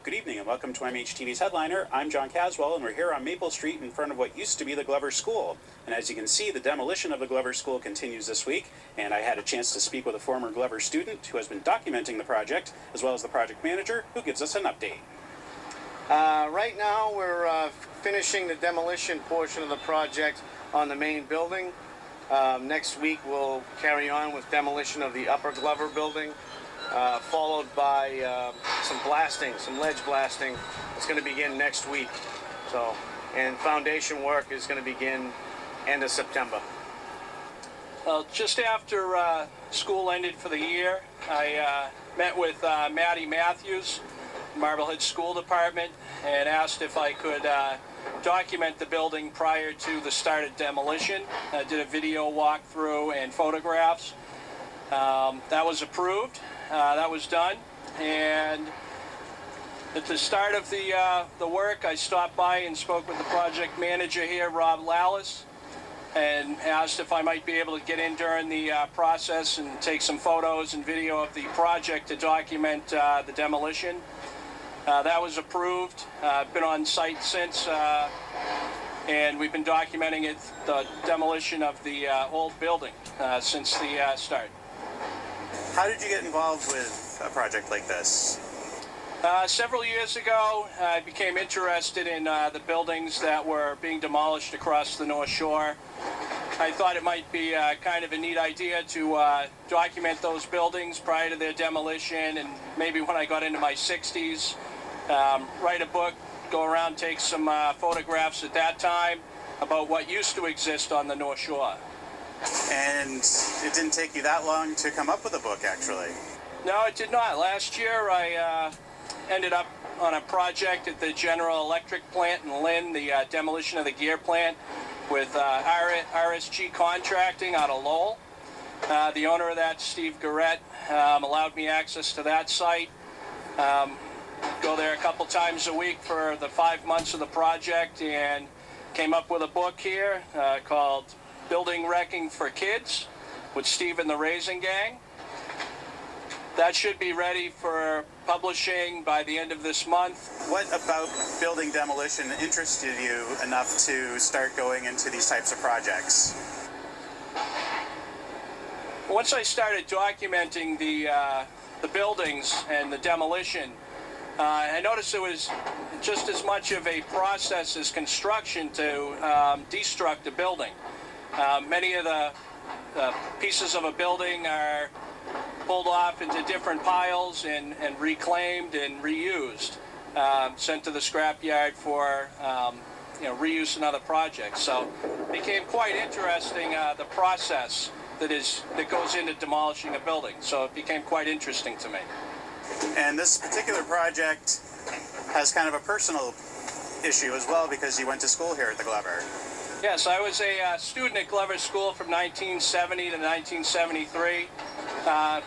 Good evening and welcome to MHTV's Headliner. I'm John Caswell and we're here on Maple Street in front of what used to be the Glover School. And as you can see, the demolition of the Glover School continues this week, and I had a chance to speak with a former Glover student who has been documenting the project, as well as the project manager, who gives us an update. Right now we're finishing the demolition portion of the project on the main building. Next week we'll carry on with demolition of the upper Glover building, followed by some ledge blasting. It's going to begin next week. And foundation work is going to begin end of September. Well, just after school ended for the year, I met with Maddie Matthews, Marblehead School Department, and asked if I could document the building prior to the start of demolition. I did a video walkthrough and photographs. That was approved. That was done. And at the start of the work, I stopped by and spoke with the project manager here, Lallas, and asked if I might be able to get in during the process and take some photos and video of the project to document the demolition. That was approved. I've been on site since, and we've been documenting it, the demolition of the old building since the start. How did you get involved with a project like this? Several years ago, I became interested in the buildings that were being demolished across the North Shore. I thought it might be kind of a neat idea to document those buildings prior to their demolition, and maybe when I got into my 60s, write a book, go around, take some photographs at that time about what used to exist on the North Shore. And it didn't take you that long to come up with a book, actually. No, it did not. Last year, I ended up on a project at the General Electric plant in Lynn, the demolition of the gear plant, with RSG Contracting out of Lowell. The owner of that, Steve Garrett, allowed me access to that site. Go there a couple times a week for the 5 months of the project, and came up with a book here called Building Wrecking for Kids with Steve and the Raising Gang. That should be ready for publishing by the end of this month. What about building demolition interested you enough to start going into these types of projects? Once I started documenting the buildings and the demolition, I noticed it was just as much of a process as construction to destruct a building. Many of the pieces of a building are pulled off into different piles and reclaimed and reused, sent to the scrapyard for reuse in other projects. So it became quite interesting, the process that goes into demolishing a building. So it became quite interesting to me. And this particular project has kind of a personal issue as well, because you went to school here at the Glover. Yes, I was a student at Glover School from 1970 to 1973,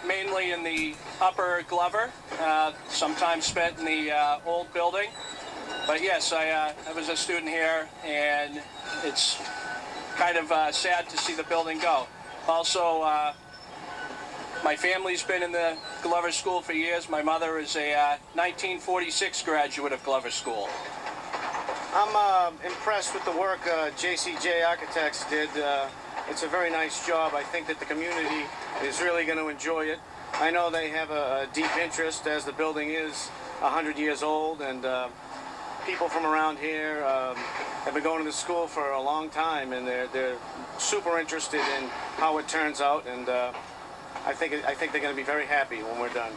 mainly in the upper Glover, sometimes spent in the old building. But yes, I was a student here, and it's kind of sad to see the building go. Also, my family's been in the Glover School for years. My mother is a 1946 graduate of Glover School. I'm impressed with the work JCJ Architects did. It's a very nice job. I think that the community is really going to enjoy it. I know they have a deep interest, as the building is 100 years old, and people from around here have been going to the school for a long time, and they're super interested in how it turns out, and I think they're going to be very happy when we're done.